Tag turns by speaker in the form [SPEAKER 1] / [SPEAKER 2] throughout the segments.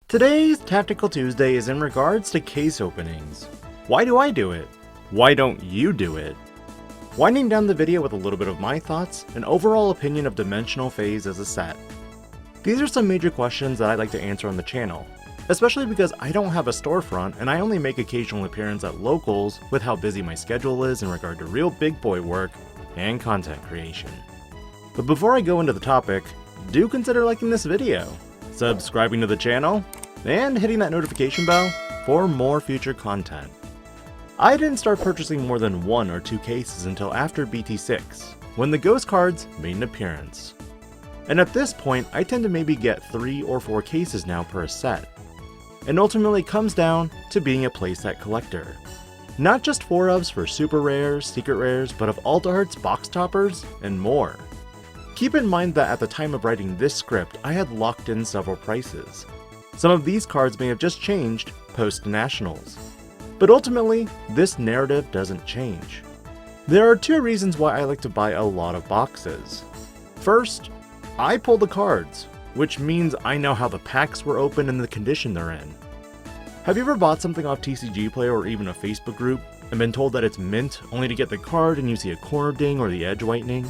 [SPEAKER 1] Today's Tactical Tuesday is in regards to case openings. Why do I do it? Why don't you do it? Winding down the video with a little bit of my thoughts and overall opinion of Dimensional Phase as a set. These are some major questions that I'd like to answer on the channel, especially because I don't have a storefront and I only make occasional appearance at locals with how busy my schedule is in regard to real big boy work and content creation. But before I go into the topic, do consider liking this video, subscribing to the channel, and hitting that notification bell for more future content. I didn't start purchasing more than 1 or 2 cases until after BT6, when the ghost cards made an appearance. And at this point, I tend to maybe get 3 or 4 cases now per set. And ultimately comes down to being a playset collector. Not just 4-ofs for super rares, secret rares, but of alt arts, box toppers, and more. Keep in mind that at the time of writing this script, I had locked in several prices. Some of these cards may have just changed post-nationals. But ultimately, this narrative doesn't change. There are 2 reasons why I like to buy a lot of boxes. First, I pull the cards, which means I know how the packs were opened and the condition they're in. Have you ever bought something off TCG Player or even a Facebook group and been told that it's mint only to get the card and you see a corner ding or the edge whitening?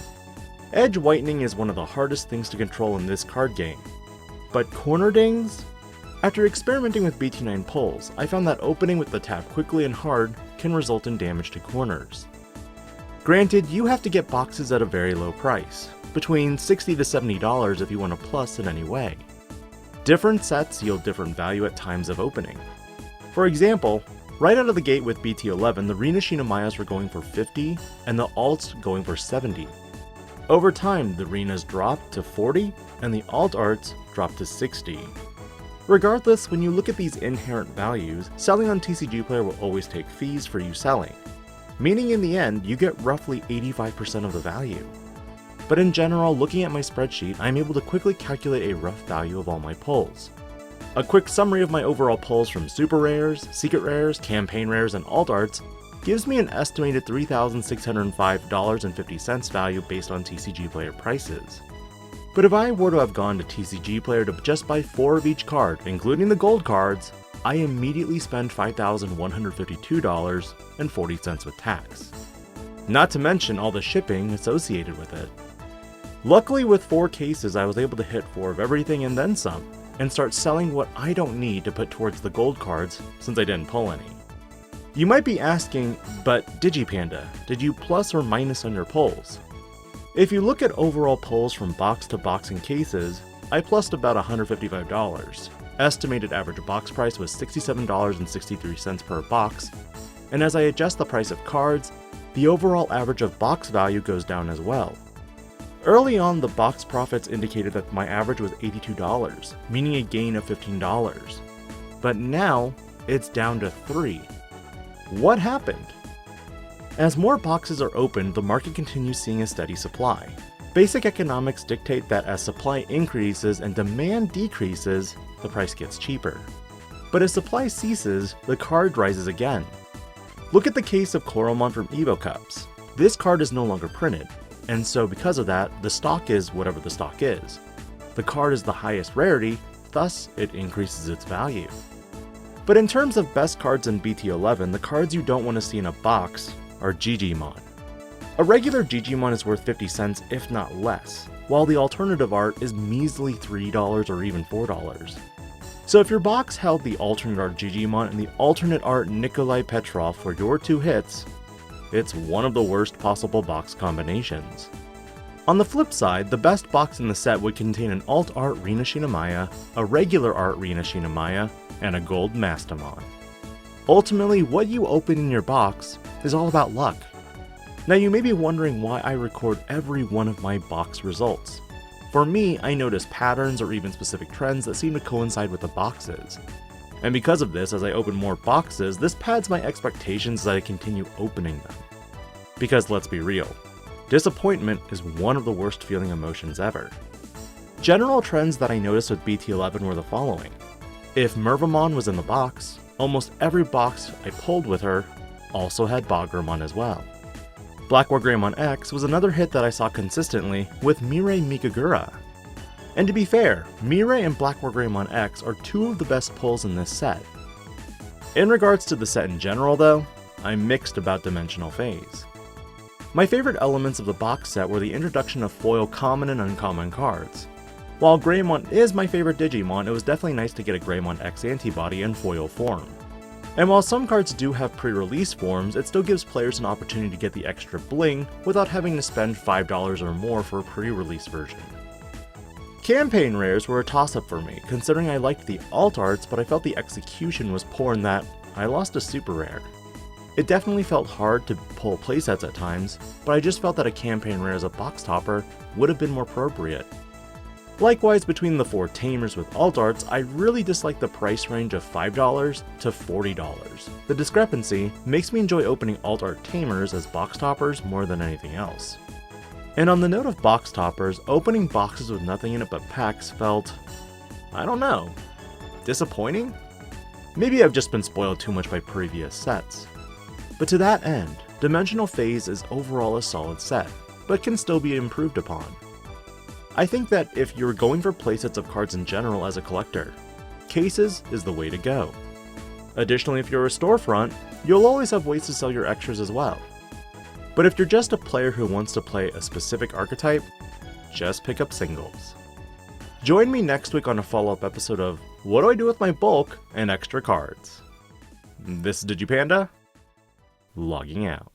[SPEAKER 1] Edge whitening is one of the hardest things to control in this card game. But corner dings? After experimenting with BT9 pulls, I found that opening with the tap quickly and hard can result in damage to corners. Granted, you have to get boxes at a very low price, between $60 to $70 if you want a plus in any way. Different sets yield different value at times of opening. For example, right out of the gate with BT11, the Rina Shinomias were going for $50 and the alts going for $70. Over time, the Rinas dropped to $40 and the alt arts dropped to $60. Regardless, when you look at these inherent values, selling on TCG Player will always take fees for you selling, meaning in the end, you get roughly 85% of the value. But in general, looking at my spreadsheet, I'm able to quickly calculate a rough value of all my pulls. A quick summary of my overall pulls from super rares, secret rares, campaign rares, and alt arts gives me an estimated $3,605.50 value based on TCG Player prices. But if I were to have gone to TCG Player to just buy 4 of each card, including the gold cards, I immediately spend $5,152.40 with tax. Not to mention all the shipping associated with it. Luckily with 4 cases I was able to hit 4 of everything and then some, and start selling what I don't need to put towards the gold cards since I didn't pull any. You might be asking, but DigiPanda, did you plus or minus on your pulls? If you look at overall pulls from box to box in cases, I plussed about $155. Estimated average box price was $67.63 per box, and as I adjust the price of cards, the overall average of box value goes down as well. Early on, the box profits indicated that my average was $82, meaning a gain of $15. But now, it's down to $3. What happened? As more boxes are opened, the market continues seeing a steady supply. Basic economics dictate that as supply increases and demand decreases, the price gets cheaper. But as supply ceases, the card rises again. Look at the case of Coromon from Evo Cups. This card is no longer printed, and so because of that, the stock is whatever the stock is. The card is the highest rarity, thus it increases its value. But in terms of best cards in BT11, the cards you don't want to see in a box are Digimon. A regular Digimon is worth 50 cents if not less, while the alternative art is measly $3 or even $4. So if your box held the alternate art Digimon and the alternate art Nikolai Petrov for your 2 hits, it's one of the worst possible box combinations. On the flip side, the best box in the set would contain an alt art Rina Shinomiya, a regular art Rina Shinomiya, and a gold Mastamon. Ultimately, what you open in your box is all about luck. Now you may be wondering why I record every one of my box results. For me, I notice patterns or even specific trends that seem to coincide with the boxes. And because of this, as I open more boxes, this pads my expectations that I continue opening them. Because let's be real, disappointment is one of the worst feeling emotions ever. General trends that I noticed with BT11 were the following. If Mervamon was in the box, almost every box I pulled with her also had Bagramon as well. Black War Greymon X was another hit that I saw consistently with Mirei Mikagura. And to be fair, Mirai and Black War Greymon X are two of the best pulls in this set. In regards to the set in general though, I'm mixed about Dimensional Phase. My favorite elements of the box set were the introduction of foil common and uncommon cards. While Greymon is my favorite Digimon, it was definitely nice to get a Greymon X antibody in foil form. And while some cards do have pre-release forms, it still gives players an opportunity to get the extra bling without having to spend $5 or more for a pre-release version. Campaign rares were a toss-up for me, considering I liked the alt arts, but I felt the execution was poor in that I lost a super rare. It definitely felt hard to pull playsets at times, but I just felt that a campaign rare as a box topper would have been more appropriate. Likewise, between the 4 Tamers with alt arts, I really dislike the price range of $5 to $40. The discrepancy makes me enjoy opening alt art Tamers as box toppers more than anything else. And on the note of box toppers, opening boxes with nothing in it but packs felt, I don't know, disappointing? Maybe I've just been spoiled too much by previous sets. But to that end, Dimensional Phase is overall a solid set, but can still be improved upon. I think that if you're going for playsets of cards in general as a collector, cases is the way to go. Additionally, if you're a storefront, you'll always have ways to sell your extras as well. But if you're just a player who wants to play a specific archetype, just pick up singles. Join me next week on a follow-up episode of What Do I Do With My Bulk and Extra Cards? This is DigiPanda, logging out.